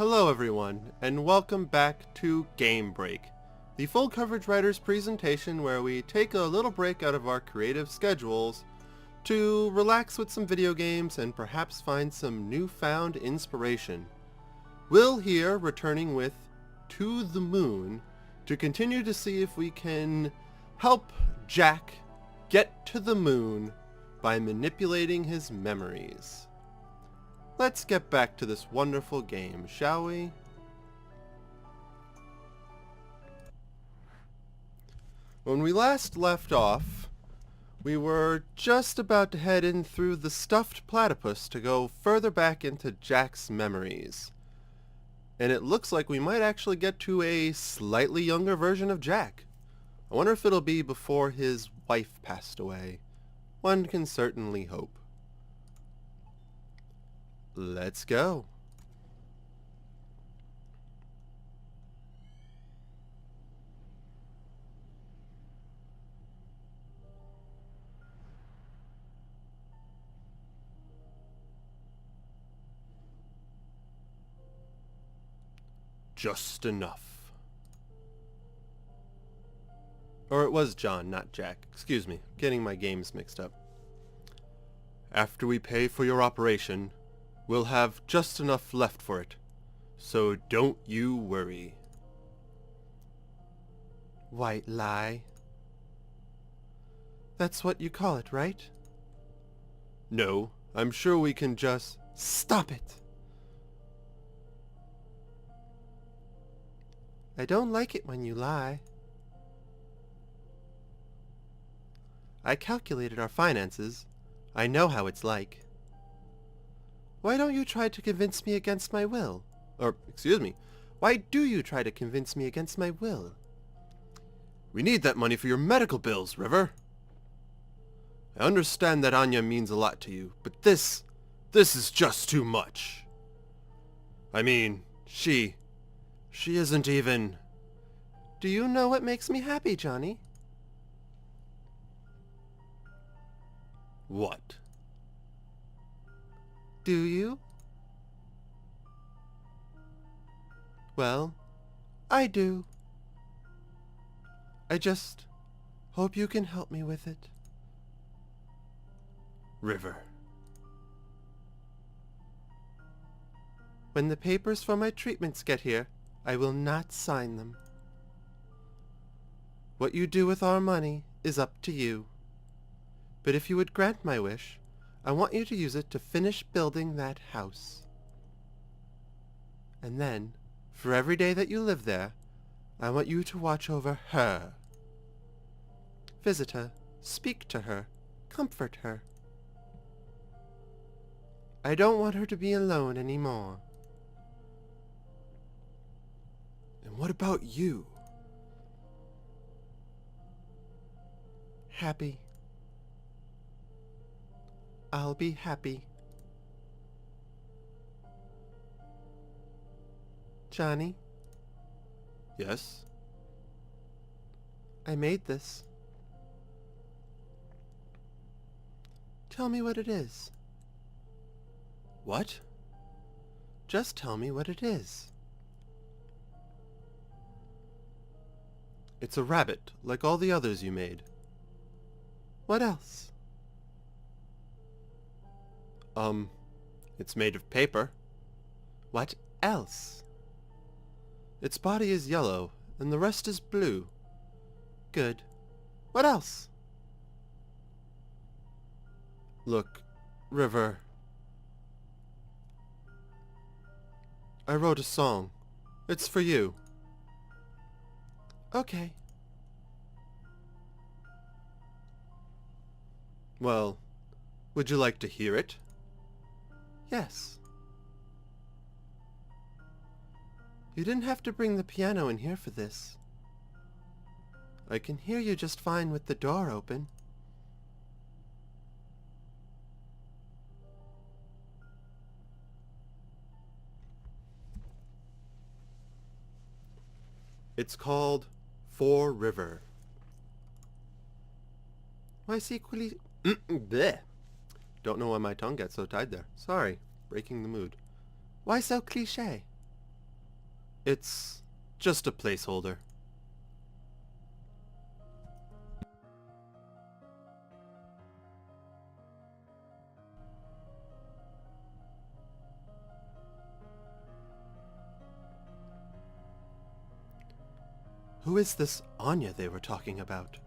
Hello everyone, and welcome back to Game Break, the full coverage writer's presentation where we take a little break out of our creative schedules to relax with some video games and perhaps find some newfound inspiration. Will here returning with To the Moon to continue to see if we can help Jack get to the moon by manipulating his memories. Let's get back to this wonderful game, shall we? When we last left off, we were just about to head in through the stuffed platypus to go further back into Jack's memories. And it looks like we might actually get to a slightly younger version of Jack. I wonder if it'll be before his wife passed away. One can certainly hope. Let's go. Just enough. Or it was John, not Jack. Excuse me, getting my games mixed up. After we pay for your operation, we'll have just enough left for it, so don't you worry. White lie. That's what you call it, right? No, I'm sure we can just... Stop it! I don't like it when you lie. I calculated our finances. I know how it's like. Why don't you try to convince me against my will? Or, excuse me, why do you try to convince me against my will? We need that money for your medical bills, River. I understand that Anya means a lot to you, but this is just too much. I mean, she isn't even... Do you know what makes me happy, Johnny? What? Do you? Well, I do. I just hope you can help me with it. River. When the papers for my treatments get here, I will not sign them. What you do with our money is up to you. But if you would grant my wish, I want you to use it to finish building that house. And then, for every day that you live there, I want you to watch over her. Visit her, speak to her, comfort her. I don't want her to be alone anymore. And what about you? Happy. I'll be happy. Johnny? Yes? I made this. Tell me what it is. What? Just tell me what it is. It's a rabbit, like all the others you made. What else? It's made of paper. What else? Its body is yellow, and the rest is blue. Good. What else? Look, River. I wrote a song. It's for you. Okay. Well, would you like to hear it? Yes. You didn't have to bring the piano in here for this. I can hear you just fine with the door open. It's called For River. Why sequely... Bleh. Don't know why my tongue got so tied there. Sorry, breaking the mood. Why so cliché? It's just a placeholder. Who is this Anya they were talking about?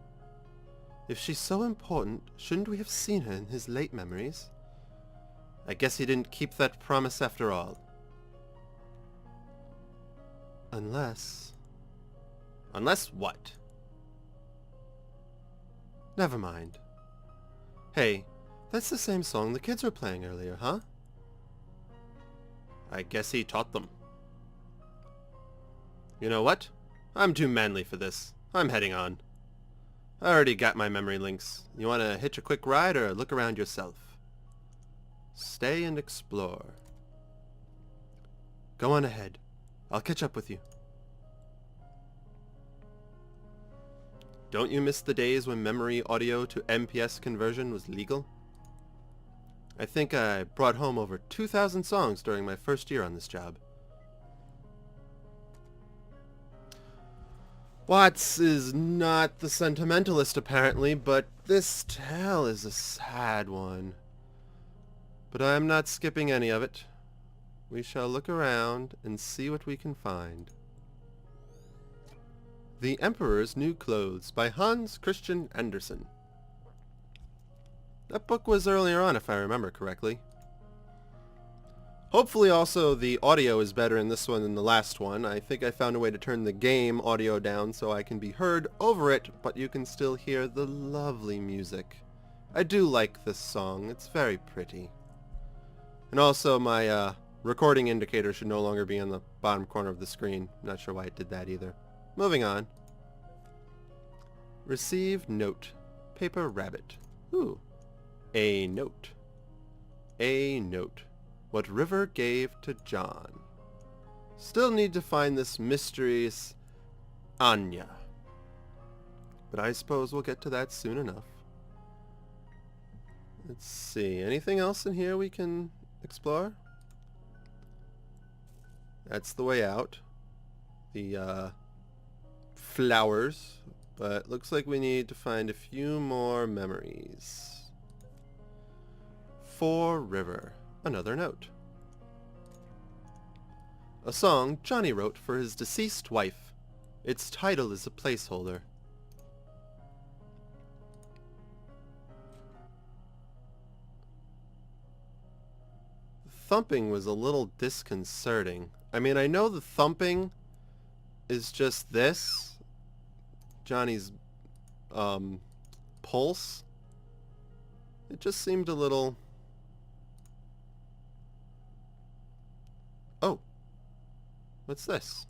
If she's so important, shouldn't we have seen her in his late memories? I guess he didn't keep that promise after all. Unless... Unless what? Never mind. Hey, that's the same song the kids were playing earlier, huh? I guess he taught them. You know what? I'm too manly for this. I'm heading on. I already got my memory links. You want to hitch a quick ride or look around yourself? Stay and explore. Go on ahead. I'll catch up with you. Don't you miss the days when memory audio to MPS conversion was legal? I think I brought home over 2,000 songs during my first year on this job. Watts is not the sentimentalist apparently, but this tale is a sad one. But I'm not skipping any of it. We shall look around and see what we can find. The Emperor's New Clothes by Hans Christian Andersen. That book was earlier on if I remember correctly. Hopefully also the audio is better in this one than the last one. I think I found a way to turn the game audio down so I can be heard over it, but you can still hear the lovely music. I do like this song. It's very pretty. And also my recording indicator should no longer be on the bottom corner of the screen. Not sure why it did that either. Moving on. Receive note. Paper rabbit. Ooh. A note. A note. What River gave to John. Still need to find this mysterious Anya. But I suppose we'll get to that soon enough. Let's see. Anything else in here we can explore? That's the way out. The flowers. But looks like we need to find a few more memories. For River. Another note. A song Johnny wrote for his deceased wife. Its title is a placeholder. Thumping was a little disconcerting. I mean, I know the thumping is just this. Johnny's pulse. It just seemed a little... Oh. What's this?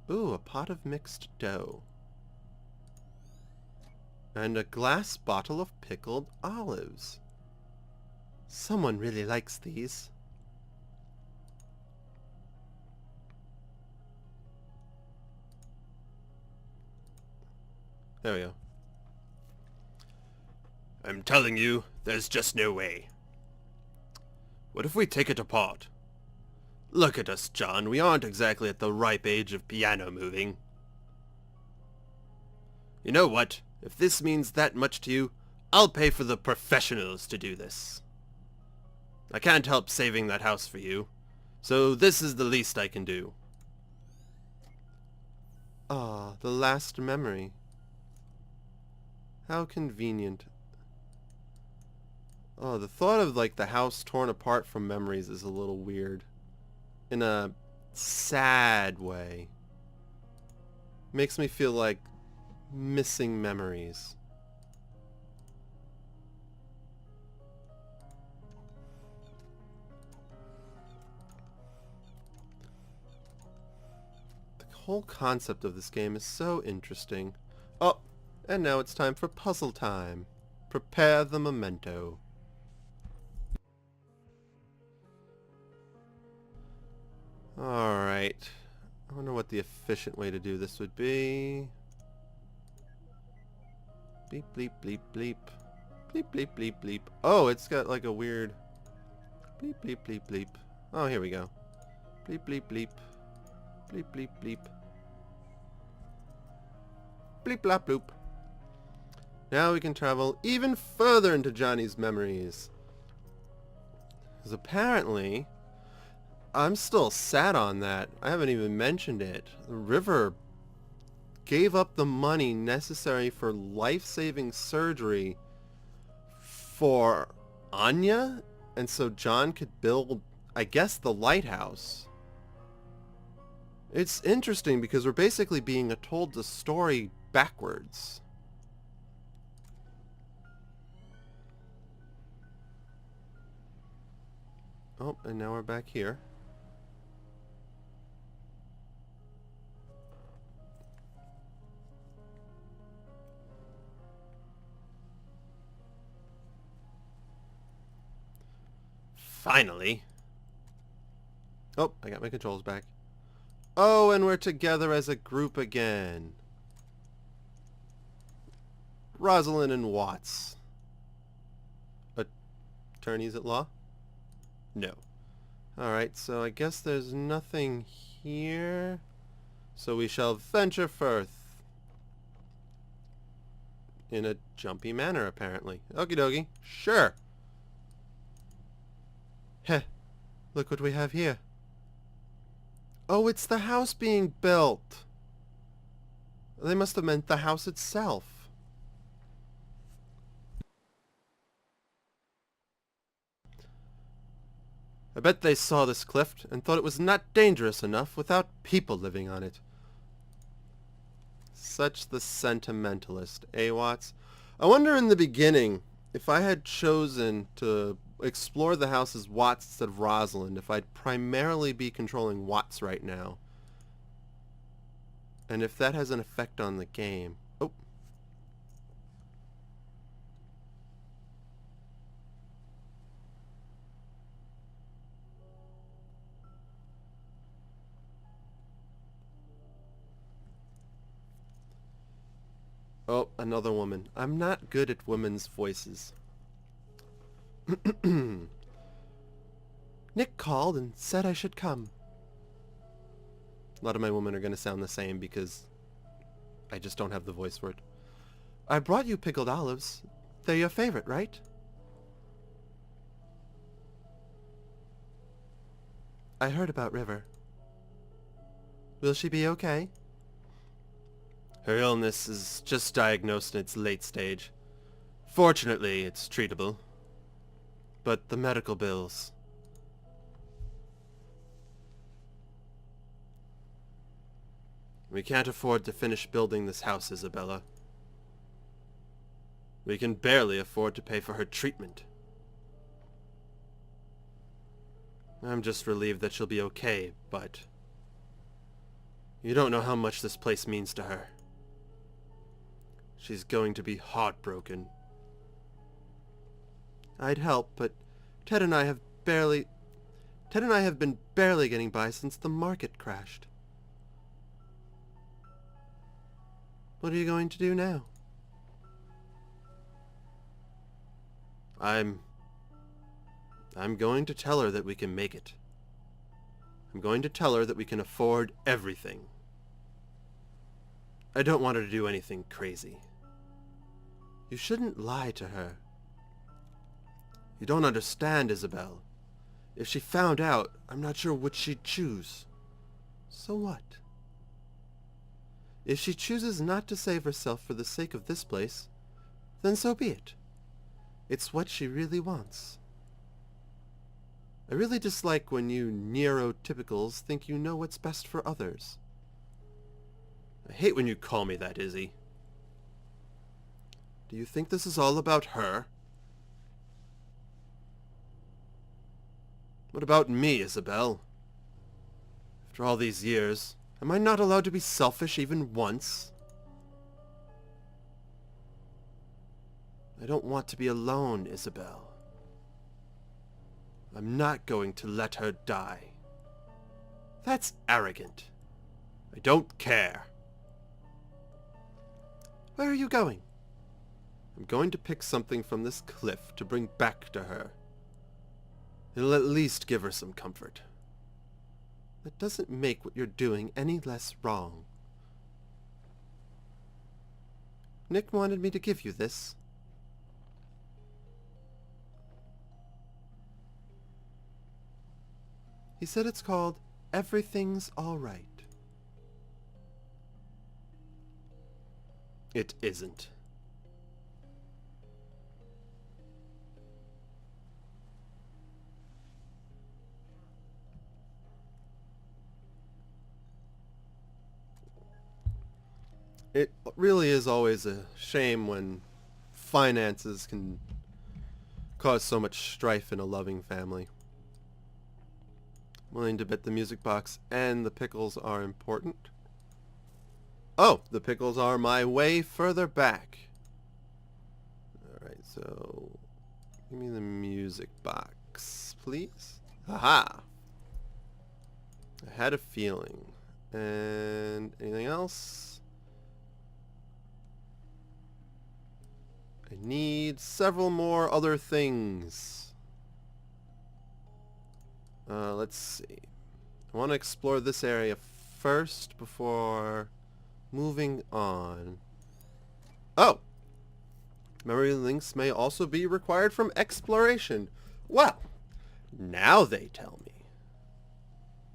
Ooh, a pot of mixed dough. And a glass bottle of pickled olives. Someone really likes these. There we go. I'm telling you, there's just no way. What if we take it apart? Look at us, John. We aren't exactly at the ripe age of piano moving. You know what? If this means that much to you, I'll pay for the professionals to do this. I can't help saving that house for you, so this is the least I can do. Ah, the last memory. How convenient. Oh, the thought of, like, the house torn apart from memories is a little weird. In a sad way. Makes me feel like missing memories. The whole concept of this game is so interesting. Oh, and now it's time for puzzle time. Prepare the memento. Alright. I wonder what the efficient way to do this would be. Bleep, bleep, bleep, bleep. Bleep, bleep, bleep, bleep. Oh, it's got like a weird... Bleep, bleep, bleep, bleep. Oh, here we go. Bleep, bleep, bleep. Bleep, bleep, bleep. Bleep, blop, bloop. Now we can travel even further into Johnny's memories. Because apparently, I'm still sad on that. I haven't even mentioned it. The river gave up the money necessary for life-saving surgery for Anya, and so John could build, I guess, the lighthouse. It's interesting because we're basically being told the story backwards. Oh, and now we're back here. Finally. Oh, I got my controls back. Oh, and we're together as a group again. Rosalene and Watts. Attorneys at law? No. Alright, so I guess there's nothing here. So we shall venture forth. In a jumpy manner, apparently. Okie dokie. Sure. Heh. Look what we have here. Oh, it's the house being built. They must have meant the house itself. I bet they saw this cliff and thought it was not dangerous enough without people living on it. Such the sentimentalist, eh, Watts? I wonder in the beginning, if I had chosen to explore the house as Watts instead of Rosalind, if I'd primarily be controlling Watts right now. And if that has an effect on the game. Oh. Oh, another woman. I'm not good at women's voices. Nick called and said I should come. A lot of my women are going to sound the same because I just don't have the voice for it. I brought you pickled olives. They're your favorite, right? I heard about River. Will she be okay? Her illness is just diagnosed in its late stage. Fortunately, it's treatable. But the medical bills... We can't afford to finish building this house, Isabella. We can barely afford to pay for her treatment. I'm just relieved that she'll be okay, but... You don't know how much this place means to her. She's going to be heartbroken. I'd help, but Ted and I have been barely getting by since the market crashed. What are you going to do now? I'm going to tell her that we can make it. I'm going to tell her that we can afford everything. I don't want her to do anything crazy. You shouldn't lie to her. You don't understand, Isabel. If she found out, I'm not sure what she'd choose. So what? If she chooses not to save herself for the sake of this place, then so be it. It's what she really wants. I really dislike when you neurotypicals think you know what's best for others. I hate when you call me that, Izzy. Do you think this is all about her? What about me, Isabel? After all these years, am I not allowed to be selfish even once? I don't want to be alone, Isabel. I'm not going to let her die. That's arrogant. I don't care. Where are you going? I'm going to pick something from this cliff to bring back to her. It'll at least give her some comfort. That doesn't make what you're doing any less wrong. Nick wanted me to give you this. He said it's called Everything's All Right. It isn't. It really is always a shame when finances can cause so much strife in a loving family. I'm willing to bet the music box and the pickles are important. Oh, the pickles are my way further back. Alright, so give me the music box, please. Haha! I had a feeling. And anything else? I need several more other things. Let's see. I want to explore this area first before moving on. Oh! Memory links may also be required from exploration. Well, now they tell me.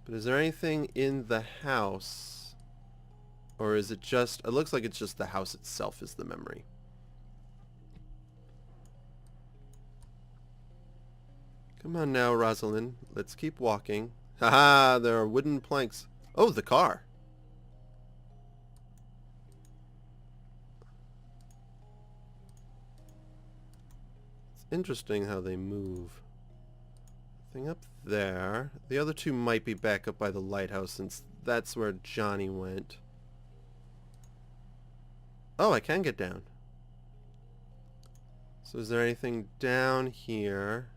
But is there anything in the house? Or is it just... It looks like it's just the house itself is the memory. Come on now, Rosalene. Let's keep walking. Haha, there are wooden planks. Oh, the car. It's interesting how they move. Thing up there. The other two might be back up by the lighthouse since that's where Johnny went. Oh, I can get down. So is there anything down here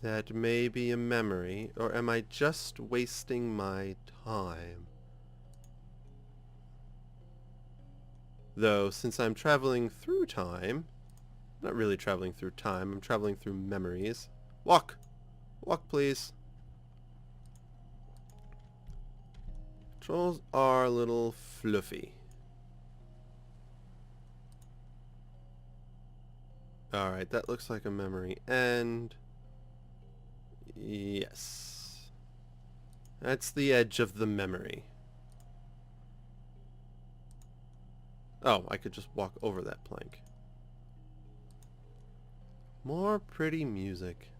that may be a memory, or am I just wasting my time? Though, since I'm traveling through time, not really traveling through time, I'm traveling through memories. Walk! Walk, please. Trolls are a little fluffy. Alright, that looks like a memory. And... yes. That's the edge of the memory. Oh, I could just walk over that plank. More pretty music.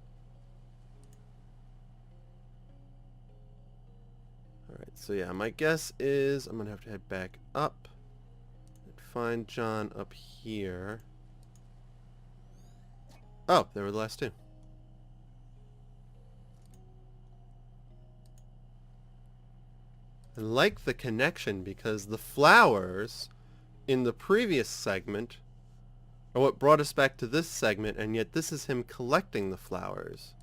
Alright, so yeah, my guess is I'm going to have to head back up and find John up here. Oh, there were the last two. I like the connection because the flowers in the previous segment are what brought us back to this segment, and yet this is him collecting the flowers.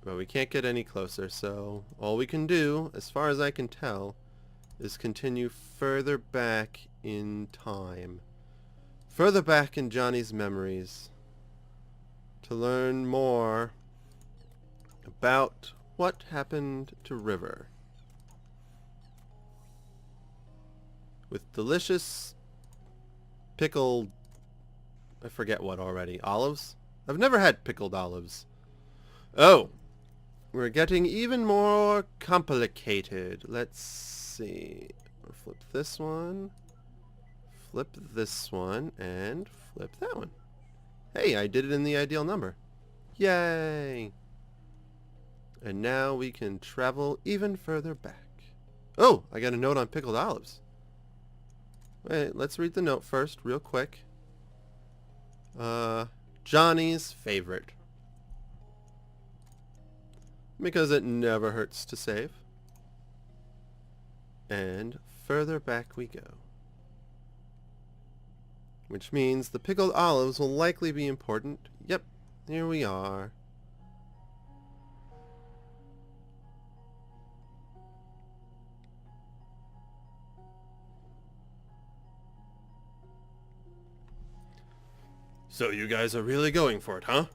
But we can't get any closer, so all we can do, as far as I can tell, is continue further back in time. Further back in Johnny's memories to learn more about what happened to River. With delicious pickled... I forget what already. Olives? I've never had pickled olives. Oh! We're getting even more complicated. Let's see. Flip this one. Flip this one. And flip that one. Hey, I did it in the ideal number. Yay! And now we can travel even further back. Oh, I got a note on pickled olives. Wait, let's read the note first, real quick. Johnny's favorite. Because it never hurts to save. And further back we go. Which means the pickled olives will likely be important. Yep, here we are. So you guys are really going for it, huh?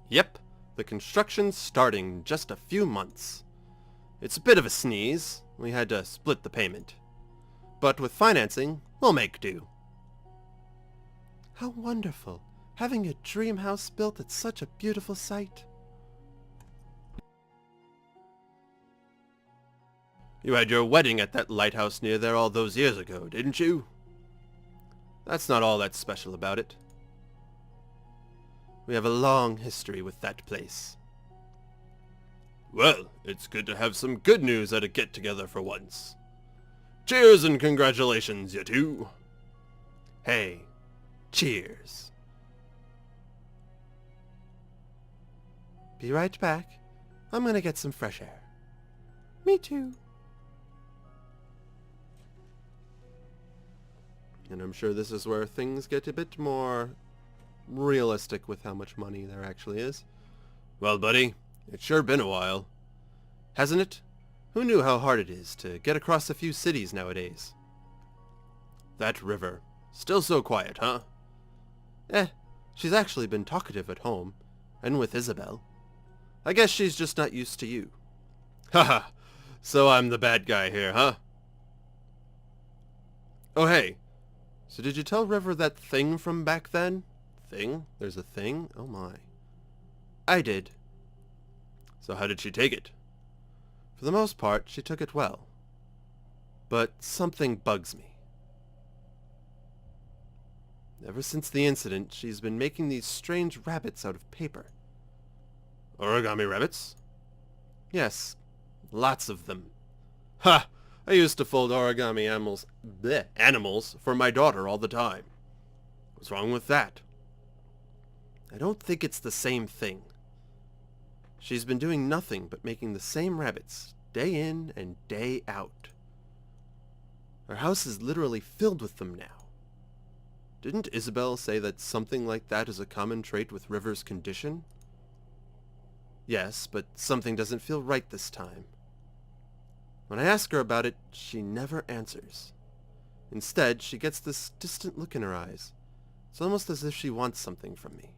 Yep, the construction's starting in just a few months. It's a bit of a sneeze. We had to split the payment. But with financing, we'll make do. How wonderful, having a dream house built at such a beautiful site. You had your wedding at that lighthouse near there all those years ago, didn't you? That's not all that's special about it. We have a long history with that place. Well, it's good to have some good news at a get-together for once. Cheers and congratulations, you two. Hey, cheers. Be right back. I'm gonna get some fresh air. Me too. And I'm sure this is where things get a bit more realistic with how much money there actually is. Well, buddy, it's sure been a while. Hasn't it? Who knew how hard it is to get across a few cities nowadays? That river. Still so quiet, huh? She's actually been talkative at home, and with Isabel. I guess she's just not used to you. Haha, so I'm the bad guy here, huh? Oh hey, so did you tell River that thing from back then? Thing? There's a thing? Oh my. I did. So how did she take it? For the most part, she took it well. But something bugs me. Ever since the incident, she's been making these strange rabbits out of paper. Origami rabbits? Yes, lots of them. Ha! I used to fold origami animals for my daughter all the time. What's wrong with that? I don't think it's the same thing. She's been doing nothing but making the same rabbits, day in and day out. Our house is literally filled with them now. Didn't Isabel say that something like that is a common trait with River's condition? Yes, but something doesn't feel right this time. When I ask her about it, she never answers. Instead, she gets this distant look in her eyes. It's almost as if she wants something from me.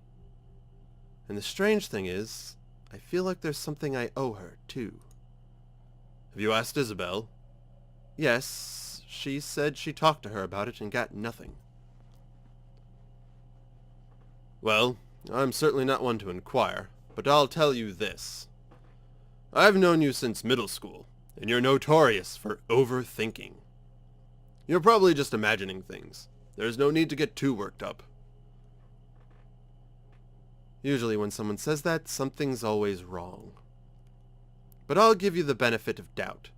And the strange thing is, I feel like there's something I owe her, too. Have you asked Isabel? Yes, she said she talked to her about it and got nothing. Well, I'm certainly not one to inquire, but I'll tell you this. I've known you since middle school, and you're notorious for overthinking. You're probably just imagining things. There's no need to get too worked up. Usually when someone says that, something's always wrong. But I'll give you the benefit of doubt.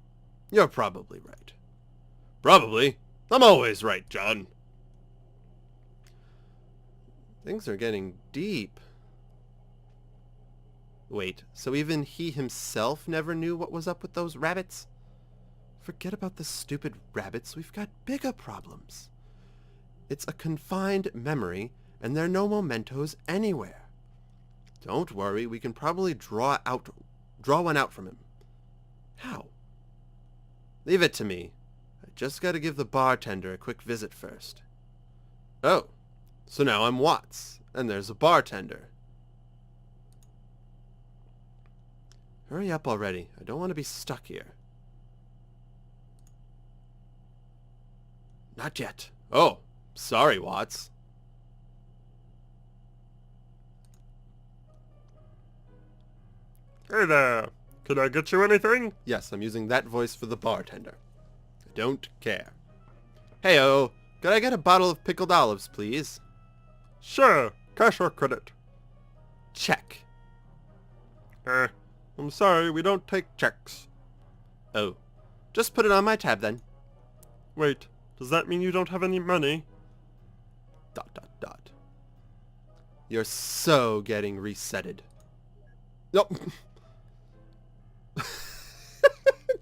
You're probably right. Probably? I'm always right, John. Things are getting deep. Wait, so even he himself never knew what was up with those rabbits? Forget about the stupid rabbits, we've got bigger problems. It's a confined memory, and there are no mementos anywhere. Don't worry, we can probably draw one out from him. How? Leave it to me. I just gotta give the bartender a quick visit first. Oh, so now I'm Watts, and there's a bartender. Hurry up already. I don't want to be stuck here. Not yet. Oh, sorry, Watts. Hey there, can I get you anything? Yes, I'm using that voice for the bartender. I don't care. Heyo, could I get a bottle of pickled olives, please? Sure, cash or credit? Check. I'm sorry, we don't take checks. Oh, just put it on my tab then. Wait, does that mean you don't have any money? ... You're so getting resetted. Nope.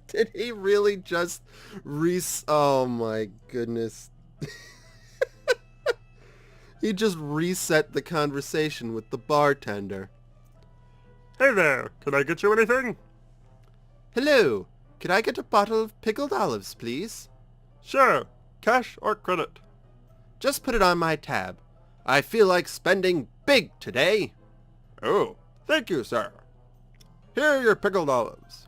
Did he really just oh my goodness. He just reset the conversation with the bartender. Hey there, can I get you anything? Hello, could I get a bottle of pickled olives, please? Sure, cash or credit? Just put it on my tab. I feel like spending big today. Oh, Thank you, sir. Here are your pickled olives.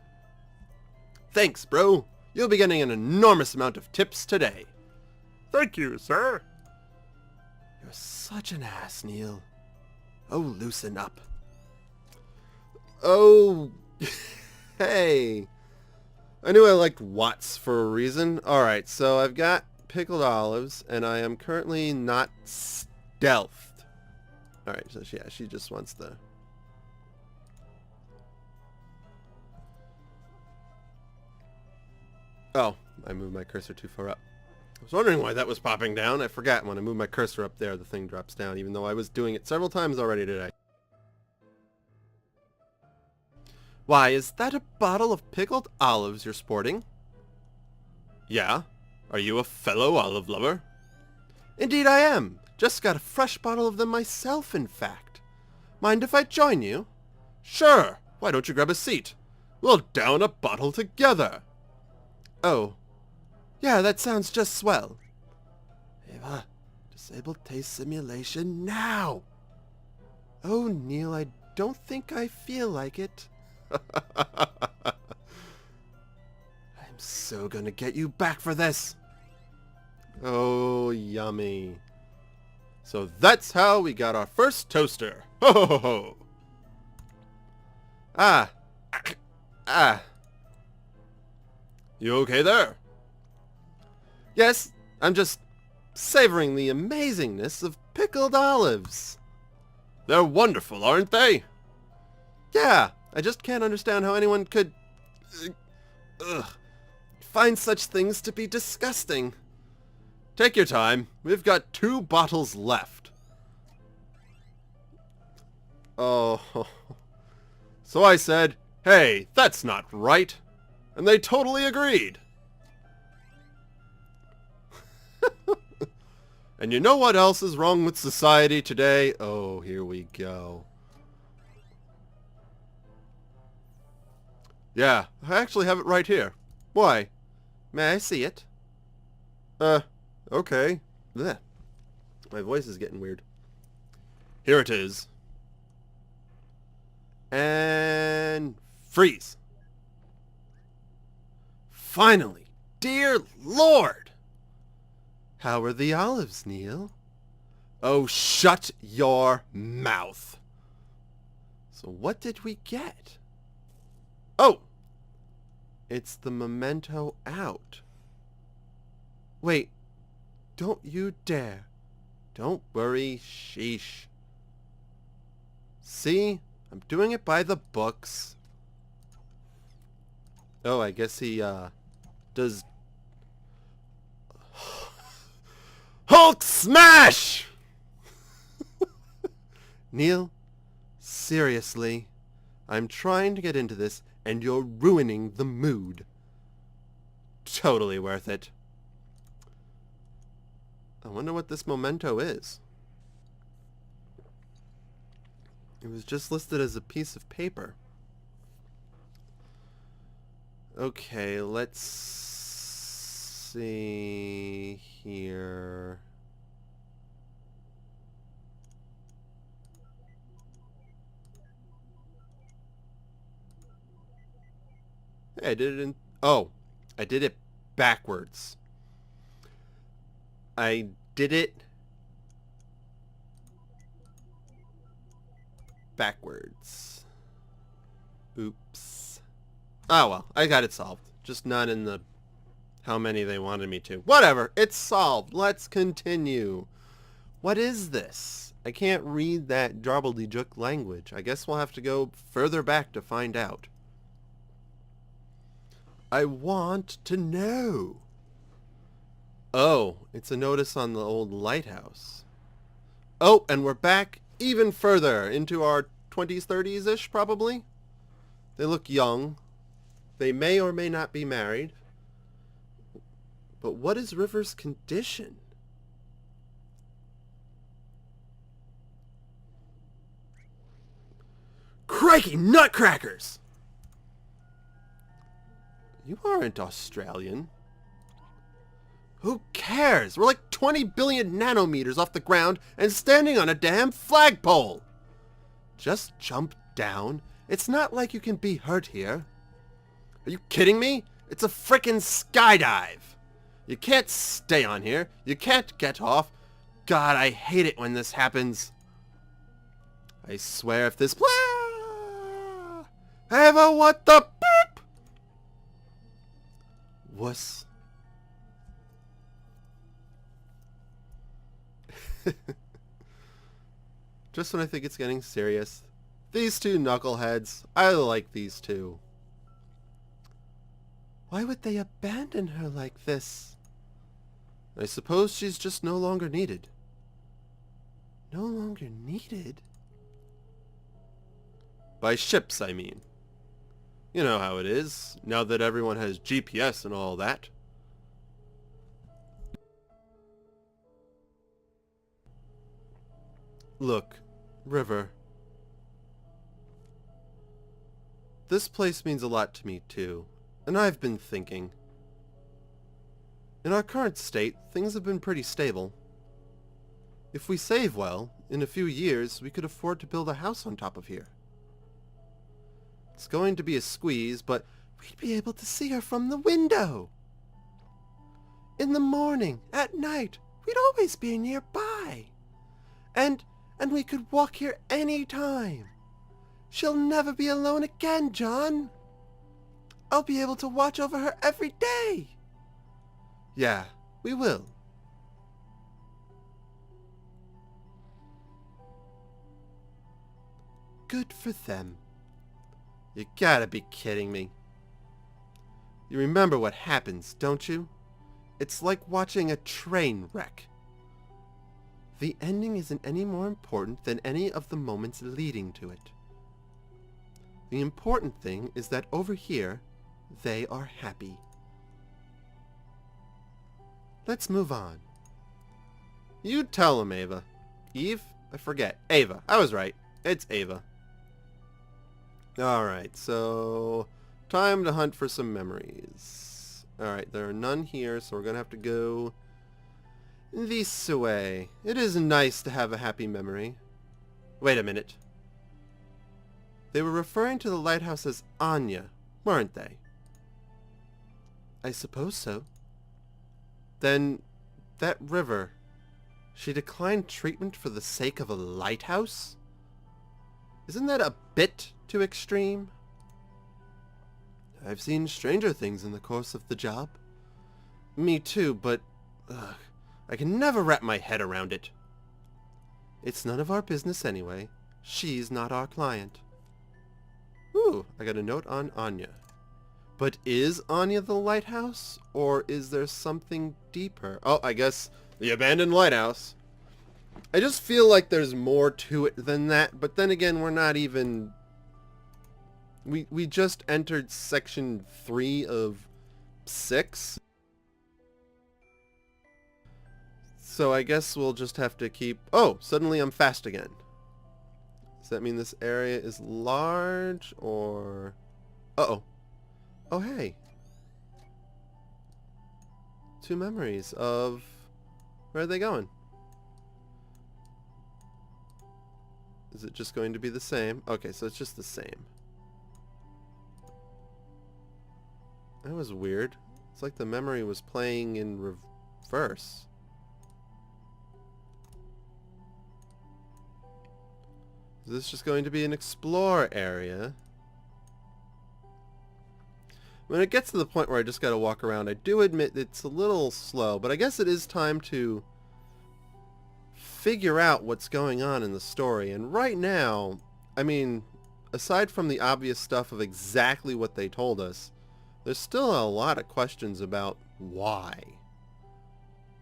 Thanks, bro. You'll be getting an enormous amount of tips today. Thank you, sir. You're such an ass, Neil. Oh, loosen up. Oh, hey. I knew I liked Watts for a reason. Alright, so I've got pickled olives, and I am currently not stealthed. Alright, so yeah, she just wants the... Oh, I moved my cursor too far up. I was wondering why that was popping down. I forgot when I move my cursor up there, the thing drops down, even though I was doing it several times already today. Why, is that a bottle of pickled olives you're sporting? Yeah? Are you a fellow olive lover? Indeed I am. Just got a fresh bottle of them myself, in fact. Mind if I join you? Sure. Why don't you grab a seat? We'll down a bottle together. Oh. Yeah, that sounds just swell. Ava, disable taste simulation now. Oh, Neil, I don't think I feel like it. I'm so gonna get you back for this. Oh, yummy. So that's how we got our first toaster. Ho ho ho ho. Ah. Ah. You okay there? Yes, I'm just savoring the amazingness of pickled olives. They're wonderful, aren't they? Yeah, I just can't understand how anyone could find such things to be disgusting. Take your time. We've got 2 bottles left. Oh. So I said, hey, that's not right. And they totally agreed. And you know what else is wrong with society today? Oh, here we go. Yeah, I actually have it right here. Why? May I see it? Okay. Blech. My voice is getting weird. Here it is. And freeze. Finally. Dear Lord. How are the olives, Neil? Oh, shut your mouth. So what did we get? Oh! It's the memento out. Wait. Don't you dare. Don't worry, sheesh. See? I'm doing it by the books. Oh, I guess he, does... Hulk smash! Neil, seriously, I'm trying to get into this, and you're ruining the mood. Totally worth it. I wonder what this memento is. It was just listed as a piece of paper. Okay, let's see here. Hey, I did it in... Oh, I did it backwards. I did it backwards. Oops. Oh well, I got it solved. Just not in the how many they wanted me to. Whatever, it's solved. Let's continue. What is this? I can't read that gobbledygook language. I guess we'll have to go further back to find out. I want to know. Oh, it's a notice on the old lighthouse. Oh, and we're back even further into our 20s, 30s-ish, probably. They look young. They may or may not be married. But what is River's condition? Crikey nutcrackers! You aren't Australian. Who cares? We're like 20 billion nanometers off the ground and standing on a damn flagpole. Just jump down. It's not like you can be hurt here. Are you kidding me? It's a frickin' skydive. You can't stay on here. You can't get off. God, I hate it when this happens. I swear if this... Ava, what the beep? Wuss. Just when I think it's getting serious. These two knuckleheads. I like these two. Why would they abandon her like this? I suppose she's just no longer needed. No longer needed? By ships, I mean. You know how it is, now that everyone has GPS and all that. Look, River. This place means a lot to me, too. And I've been thinking. In our current state, things have been pretty stable. If we save well, in a few years, we could afford to build a house on top of here. It's going to be a squeeze, but we'd be able to see her from the window. In the morning, at night, we'd always be nearby. And we could walk here any time. She'll never be alone again, John. I'll be able to watch over her every day. Yeah, we will. Good for them. You gotta be kidding me. You remember what happens, don't you? It's like watching a train wreck. The ending isn't any more important than any of the moments leading to it. The important thing is that over here, they are happy. Let's move on. You tell him, Ava. Eve? I forget. Ava. I was right. It's Ava. Alright, so... time to hunt for some memories. Alright, there are none here, so we're gonna have to go... this way. It is nice to have a happy memory. Wait a minute. They were referring to the lighthouse as Anya, weren't they? I suppose so. Then, that river, she declined treatment for the sake of a lighthouse? Isn't that a bit too extreme? I've seen stranger things in the course of the job. Me too, but I can never wrap my head around it. It's none of our business anyway. She's not our client. Ooh, I got a note on Anya. But is Anya the lighthouse? Or is there something deeper? Oh, I guess the abandoned lighthouse. I just feel like there's more to it than that. But then again, we're not even... We just entered section 3 of 6. So I guess we'll just have to keep... Oh, suddenly I'm fast again. Does that mean this area is large, or... Uh-oh. Oh, hey. 2 memories of... Where are they going? Is it just going to be the same? Okay, so it's just the same. That was weird. It's like the memory was playing in reverse. Is this just going to be an explore area? When it gets to the point where I just gotta walk around, I do admit it's a little slow, but I guess it is time to figure out what's going on in the story. And right now, I mean, aside from the obvious stuff of exactly what they told us, there's still a lot of questions about why.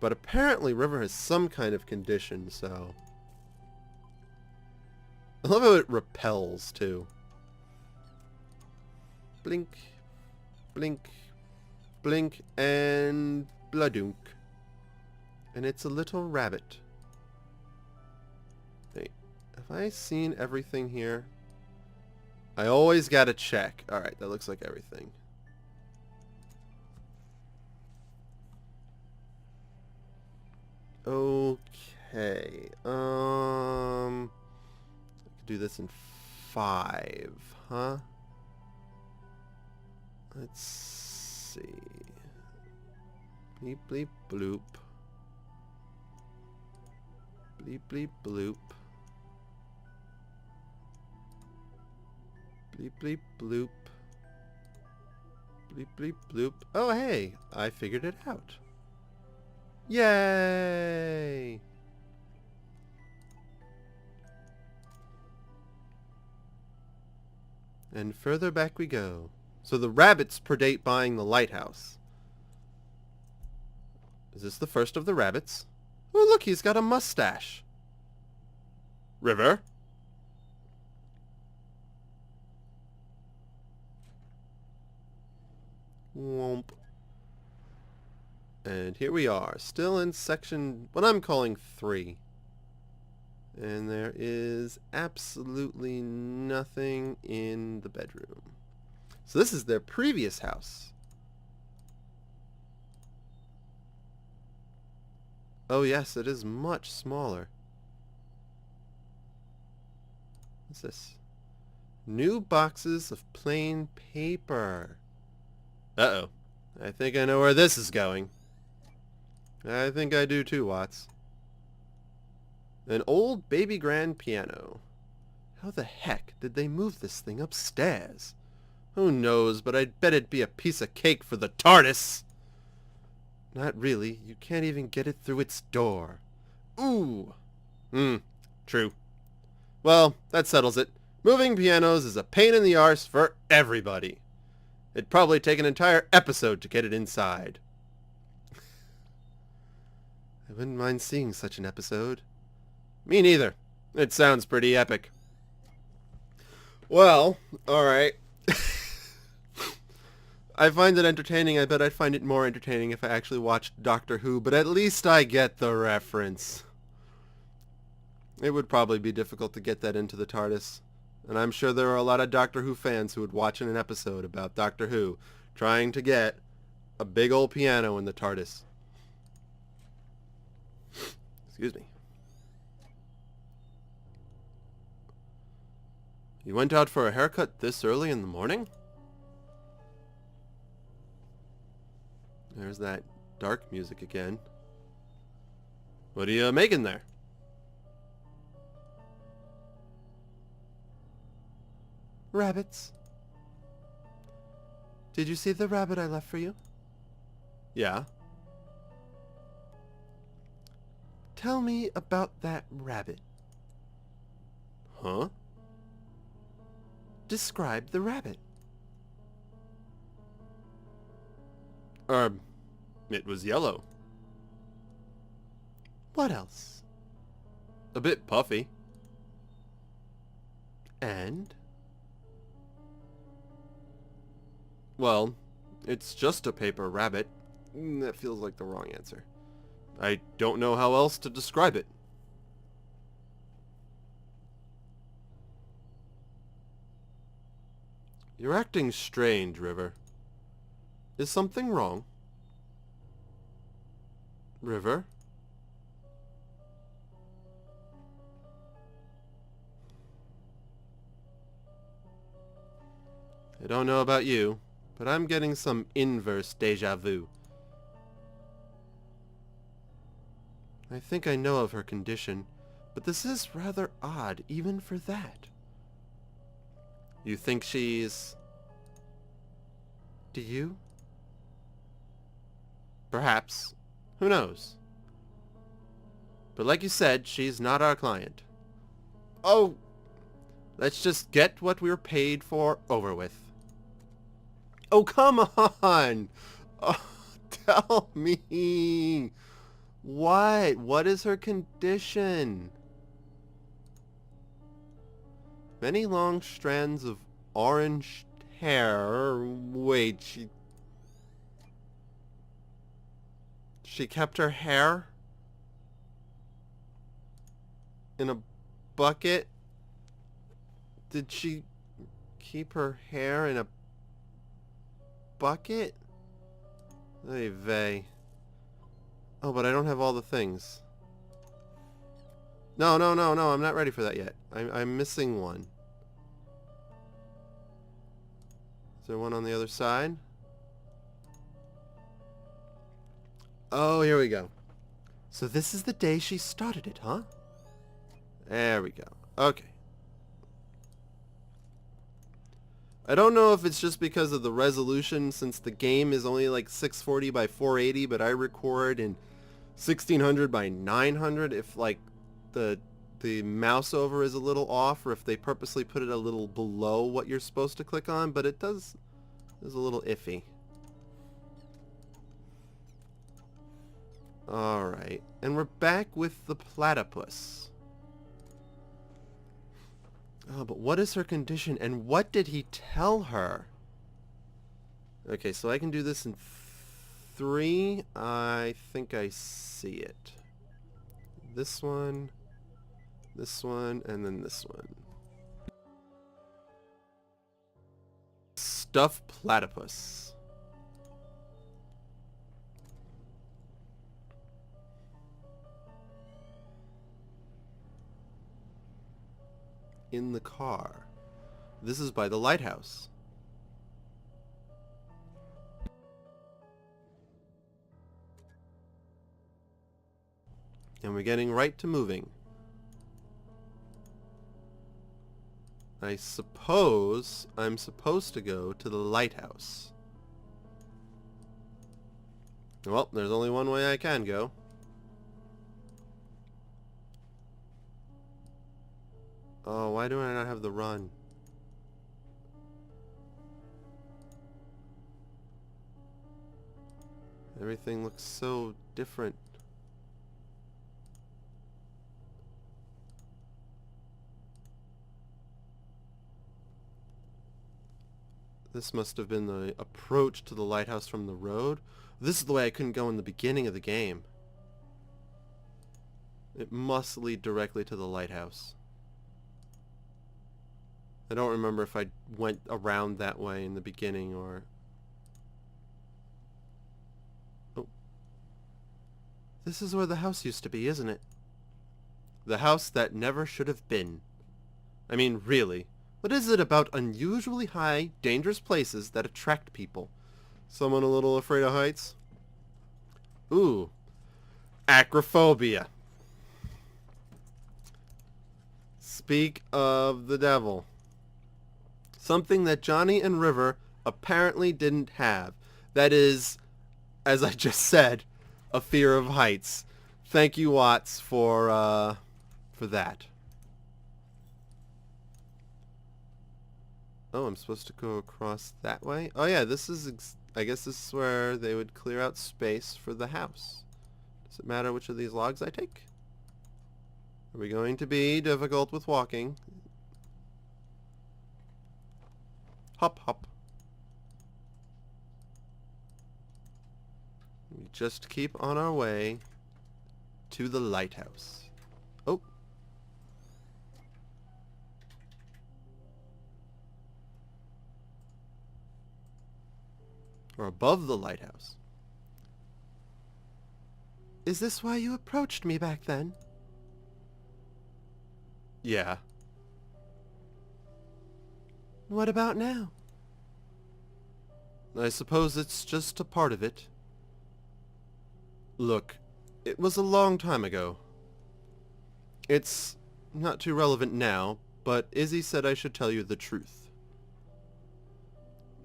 But apparently River has some kind of condition, so... I love how it repels, too. Blink, blink, blink, and bladunk. And it's a little rabbit. Wait, have I seen everything here? I always gotta check. Alright, that looks like everything. Okay, do this in 5, huh? Let's see. Bleep, bleep, bloop. Bleep, bleep, bloop. Bleep, bleep, bloop. Bleep, bleep, bloop. Oh, hey! I figured it out. Yay! And further back we go. So the rabbits predate buying the lighthouse. Is this the first of the rabbits? Oh, look, he's got a mustache. River? Womp. And here we are, still in section, what I'm calling 3. And there is absolutely nothing in the bedroom. So this is their previous house. Oh yes, it is much smaller. What's this? New boxes of plain paper. Uh-oh. I think I know where this is going. I think I do too, Watts. An old baby grand piano. How the heck did they move this thing upstairs? Who knows, but I'd bet it'd be a piece of cake for the TARDIS. Not really. You can't even get it through its door. Ooh. True. Well, that settles it. Moving pianos is a pain in the arse for everybody. It'd probably take an entire episode to get it inside. I wouldn't mind seeing such an episode. Me neither. It sounds pretty epic. Well, alright. I find it entertaining. I bet I'd find it more entertaining if I actually watched Doctor Who, but at least I get the reference. It would probably be difficult to get that into the TARDIS. And I'm sure there are a lot of Doctor Who fans who would watch an episode about Doctor Who trying to get a big old piano in the TARDIS. Excuse me. You went out for a haircut this early in the morning? There's that dark music again. What are you making there? Rabbits. Did you see the rabbit I left for you? Yeah. Tell me about that rabbit. Huh? Describe the rabbit. It was yellow. What else? A bit puffy. And? Well, it's just a paper rabbit. That feels like the wrong answer. I don't know how else to describe it. You're acting strange, River. Is something wrong? River? I don't know about you, but I'm getting some inverse deja vu. I think I know of her condition, but this is rather odd even for that. You think she's... Do you? Perhaps. Who knows? But like you said, she's not our client. Oh! Let's just get what we're paid for over with. Oh, come on! Oh, tell me! What? What is her condition? Many long strands of orange hair. Wait, she kept her hair in a bucket? Did she keep her hair in a bucket? Oy vey. Oh, but I don't have all the things. No, I'm not ready for that yet. I'm missing one. there one on the other side? Oh, here we go. So this is the day she started it, huh? There we go. Okay. I don't know if it's just because of the resolution, since the game is only like 640 by 480, but I record in 1600 by 900, if like the mouse over is a little off, or if they purposely put it a little below what you're supposed to click on, but it is a little iffy. Alright, and we're back with the platypus. Oh, but what is her condition, and what did he tell her? Okay, so I can do this in 3. I think I see it. This one, and then this one. Stuffed platypus. In the car. This is by the lighthouse. And we're getting right to moving. I suppose I'm supposed to go to the lighthouse. Well, there's only one way I can go. Oh, why do I not have the run? Everything looks so different. This must have been the approach to the lighthouse from the road. This is the way I couldn't go in the beginning of the game. It must lead directly to the lighthouse. I don't remember if I went around that way in the beginning or... Oh. This is where the house used to be, isn't it? The house that never should have been. I mean, really. What is it about unusually high, dangerous places that attract people? Someone a little afraid of heights? Ooh. Acrophobia. Speak of the devil. Something that Johnny and River apparently didn't have. That is, as I just said, a fear of heights. Thank you, Watts, for that. Oh, I'm supposed to go across that way? Oh yeah, this is, I guess this is where they would clear out space for the house. Does it matter which of these logs I take? Are we going to be difficult with walking? Hop, hop. We just keep on our way to the lighthouse. Oh. Or above the lighthouse. Is this why you approached me back then? Yeah. What about now? I suppose it's just a part of it. Look, it was a long time ago. It's not too relevant now, but Izzy said I should tell you the truth.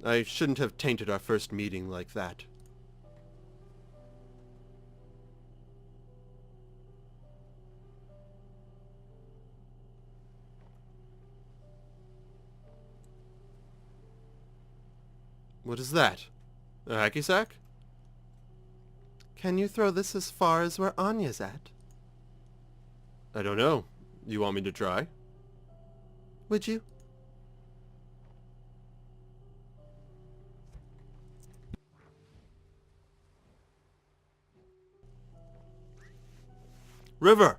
I shouldn't have tainted our first meeting like that. What is that? A hacky sack? Can you throw this as far as where Anya's at? I don't know. You want me to try? Would you? River!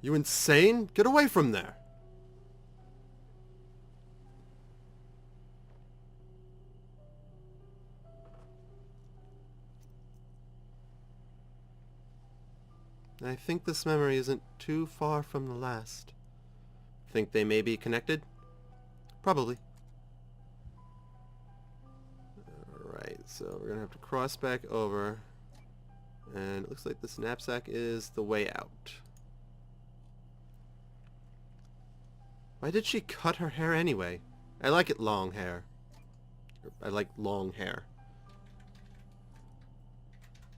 You insane? Get away from there! I think this memory isn't too far from the last. Think they may be connected? Probably. So we're gonna have to cross back over. And it looks like this knapsack is the way out. Why did she cut her hair anyway? I like it long hair. I like long hair.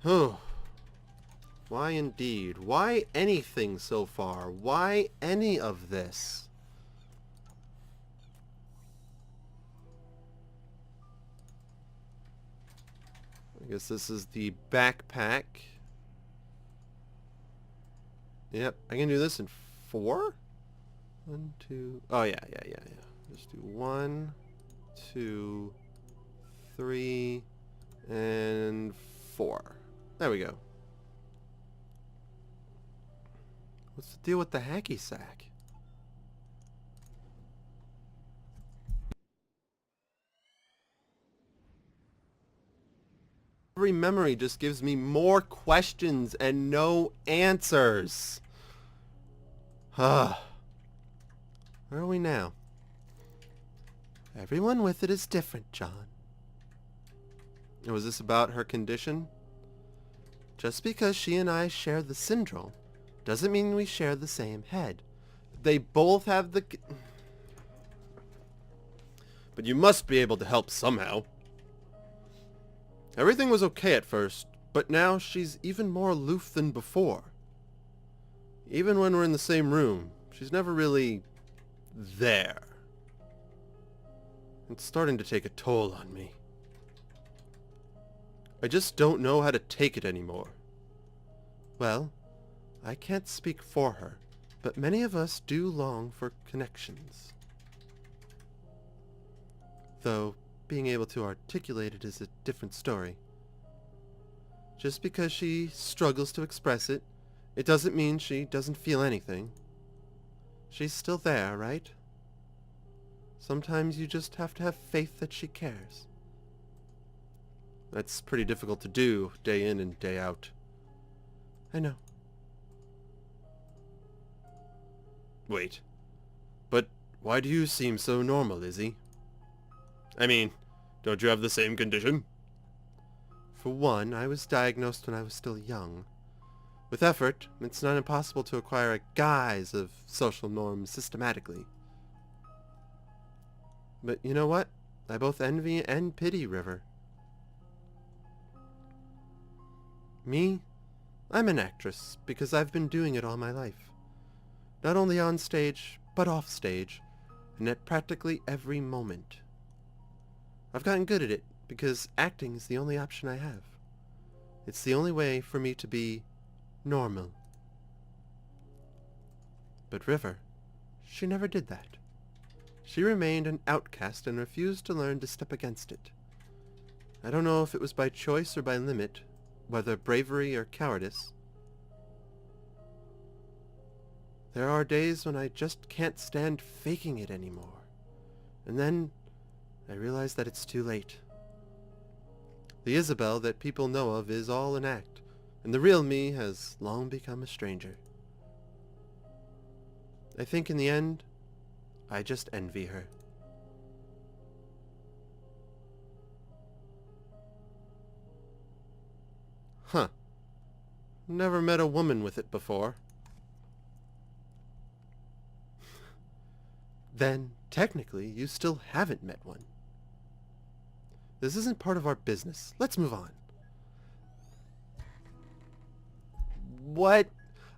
Oh. Why indeed? Why anything so far? Why any of this? I guess this is the backpack. Yep, I can do this in 4? 1, 2... Oh, yeah. Just do 1, 2, 3, and 4. There we go. What's the deal with the hacky sack? Every memory just gives me more questions and no answers. Where are we now? Everyone with it is different, John. Was this about her condition? Just because she and I share the syndrome doesn't mean we share the same head. They both have the... But you must be able to help somehow. Everything was okay at first, but now she's even more aloof than before. Even when we're in the same room, she's never really there. It's starting to take a toll on me. I just don't know how to take it anymore. Well, I can't speak for her, but many of us do long for connections. Though, being able to articulate it is a different story. Just because she struggles to express it, it doesn't mean she doesn't feel anything. She's still there, right? Sometimes you just have to have faith that she cares. That's pretty difficult to do, day in and day out. I know. Wait. But why do you seem so normal, Izzy? I mean, don't you have the same condition? For one, I was diagnosed when I was still young. With effort, it's not impossible to acquire a guise of social norms systematically. But you know what? I both envy and pity River. Me? I'm an actress because I've been doing it all my life. Not only on stage, but off stage, and at practically every moment. I've gotten good at it because acting is the only option I have. It's the only way for me to be normal. But River, she never did that. She remained an outcast and refused to learn to step against it. I don't know if it was by choice or by limit, whether bravery or cowardice. There are days when I just can't stand faking it anymore. And then I realize that it's too late. The Isabel that people know of is all an act, and the real me has long become a stranger. I think in the end, I just envy her. Huh. Never met a woman with it before. Then, technically, you still haven't met one. This isn't part of our business. Let's move on. What?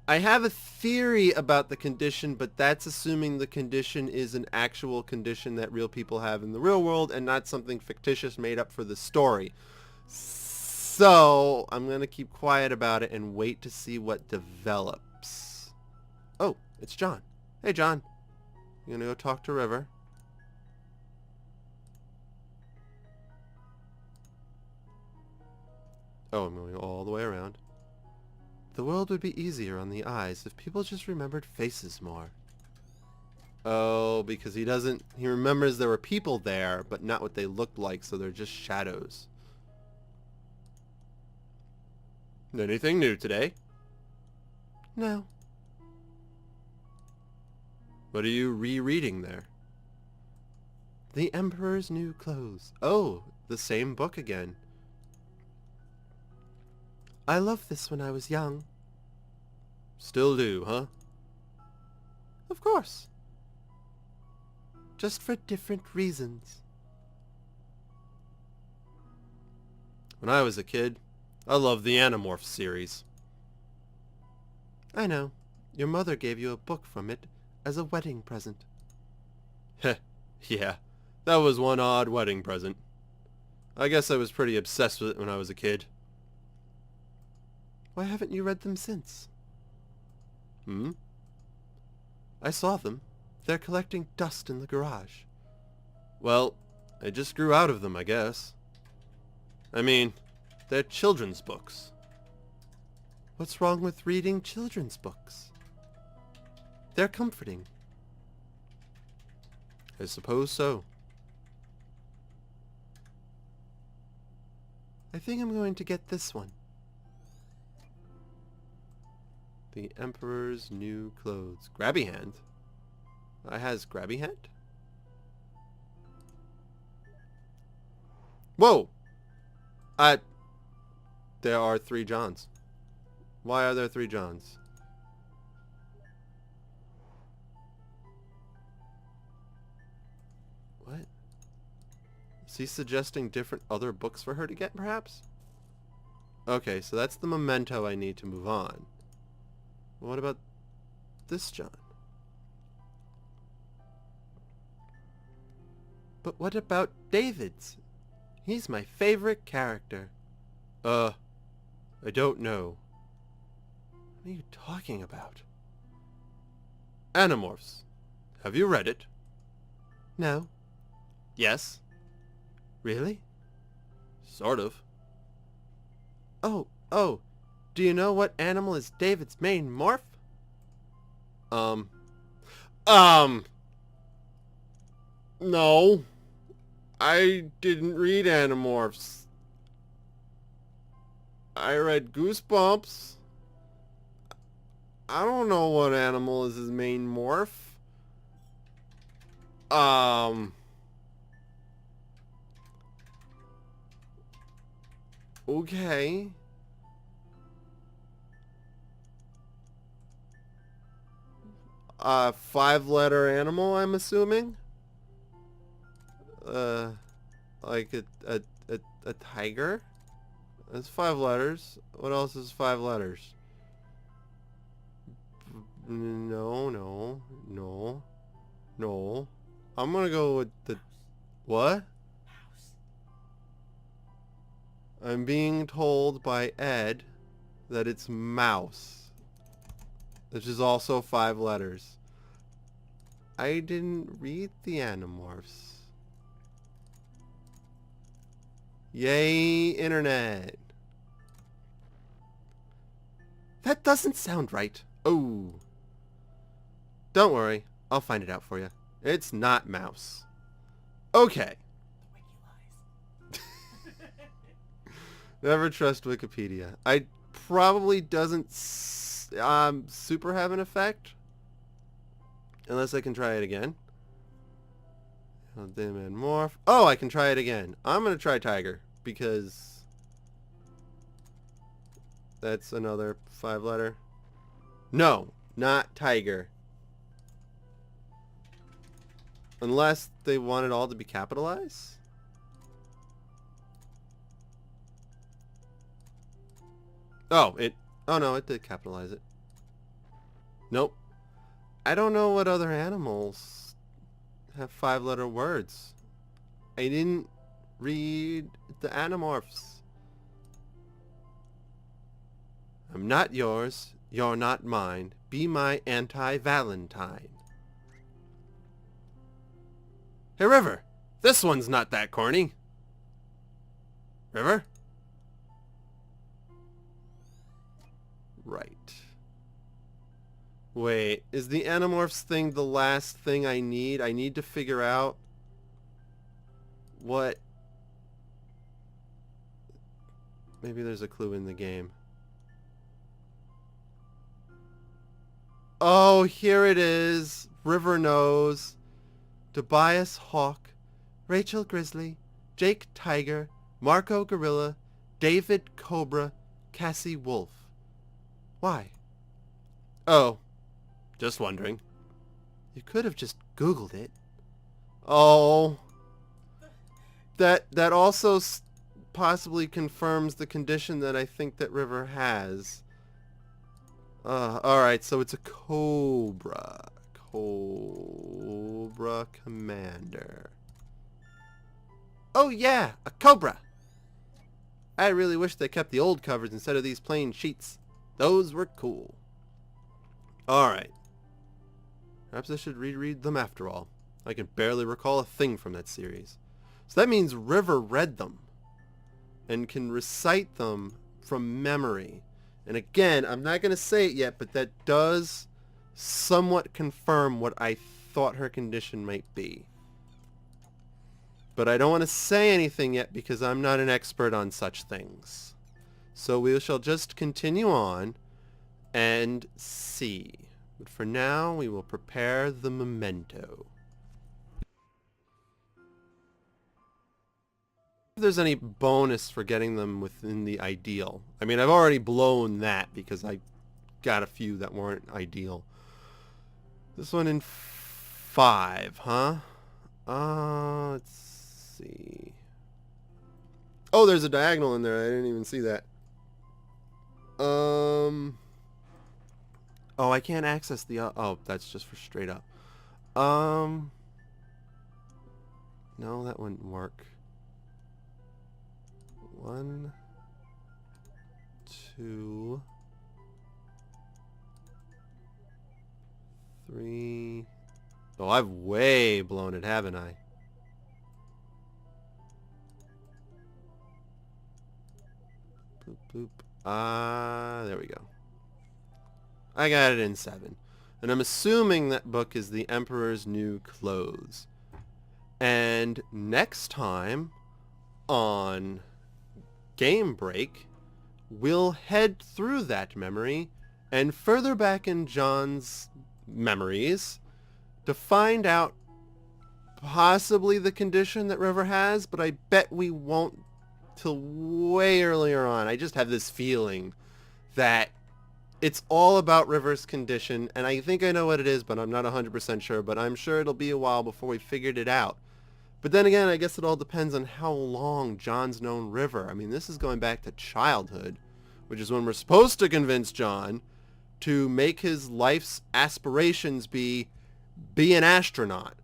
I have a theory about the condition, but that's assuming the condition is an actual condition that real people have in the real world and not something fictitious made up for the story. So, I'm going to keep quiet about it and wait to see what develops. Oh, it's John. Hey, John. You going to go talk to River? Oh, I'm going all the way around. The world would be easier on the eyes if people just remembered faces more. Oh, because he remembers there were people there, but not what they looked like, so they're just shadows. Anything new today? No. What are you rereading there? The Emperor's New Clothes. Oh, the same book again. I loved this when I was young. Still do, huh? Of course. Just for different reasons. When I was a kid, I loved the Animorphs series. I know. Your mother gave you a book from it as a wedding present. Heh, yeah. That was one odd wedding present. I guess I was pretty obsessed with it when I was a kid. Why haven't you read them since? I saw them. They're collecting dust in the garage. Well, I just grew out of them, I guess. I mean, they're children's books. What's wrong with reading children's books? They're comforting. I suppose so. I think I'm going to get this one. The Emperor's New Clothes. Grabby Hand? Has Grabby Hand? Whoa! There are 3 Johns. Why are there 3 Johns? What? Is he suggesting different other books for her to get, perhaps? Okay, so that's the memento I need to move on. What about this John? But what about David's? He's my favorite character. I don't know. What are you talking about? Animorphs. Have you read it? No. Yes. Really? Sort of. Oh. Do you know what animal is David's main morph? No. I didn't read Animorphs. I read Goosebumps. I don't know what animal is his main morph. Okay. A 5-letter animal, I'm assuming? Like a tiger? That's 5 letters. What else is 5 letters? No. I'm gonna go with the... What? I'm being told by Ed that it's mouse. Which is also 5 letters. I didn't read the Animorphs. Yay, internet. That doesn't sound right. Oh. Don't worry. I'll find it out for you. It's not mouse. Okay. Never trust Wikipedia. I probably doesn't super have an effect. Unless I can try it again. Dim and morph. Oh, I can try it again. I'm going to try tiger. Because that's another 5-letter. No, not tiger. Unless they want it all to be capitalized? Oh no, it did capitalize it. Nope. I don't know what other animals have 5-letter words. I didn't read the Animorphs. I'm not yours, you're not mine. Be my anti-Valentine. Hey, River. This one's not that corny. River? Right. Wait, is the Animorphs thing the last thing I need? I need to figure out what... Maybe there's a clue in the game. Oh, here it is. River knows. Tobias Hawk, Rachel Grizzly, Jake Tiger, Marco Gorilla, David Cobra, Cassie Wolf. Why? Oh, just wondering. You could have just Googled it. Oh. That also possibly confirms the condition that I think that River has. Alright, so it's a Cobra. Cobra Commander. Oh yeah, a Cobra! I really wish they kept the old covers instead of these plain sheets. Those were cool. Alright. Perhaps I should reread them after all. I can barely recall a thing from that series. So that means River read them and can recite them from memory. And again, I'm not going to say it yet, but that does somewhat confirm what I thought her condition might be. But I don't want to say anything yet because I'm not an expert on such things. So we shall just continue on and see. But for now, we will prepare the memento. If there's any bonus for getting them within the ideal. I mean, I've already blown that because I got a few that weren't ideal. This one in 5, huh? Let's see. Oh, there's a diagonal in there. I didn't even see that. Oh, I can't access the... oh, that's just for straight up. No, that wouldn't work. 1, 2, 3. Oh, I've way blown it, haven't I? Boop, boop. There we go. I got it in 7. And I'm assuming that book is The Emperor's New Clothes. And next time on Game Break, we'll head through that memory and further back in John's memories to find out possibly the condition that River has, but I bet we won't till way earlier on. I just have this feeling that it's all about River's condition, and I think I know what it is, but I'm not 100% sure, but I'm sure it'll be a while before we figured it out. But then again, I guess it all depends on how long John's known River. I mean, this is going back to childhood, which is when we're supposed to convince John to make his life's aspirations be an astronaut.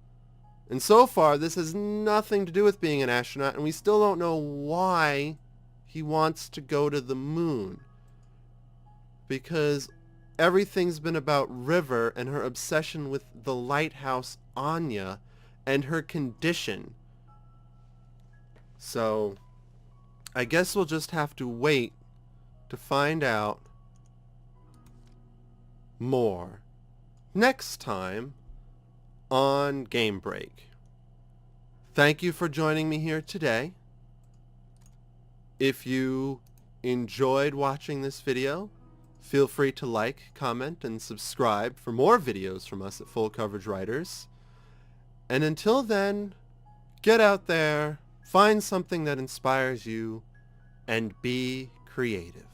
And so far, this has nothing to do with being an astronaut, and we still don't know why he wants to go to the moon. Because everything's been about River and her obsession with the lighthouse Anya and her condition. So, I guess we'll just have to wait to find out more next time on Game Break. Thank you for joining me here today. If you enjoyed watching this video, feel free to like, comment, and subscribe for more videos from us at Full Coverage Writers. And until then, get out there, find something that inspires you, and be creative.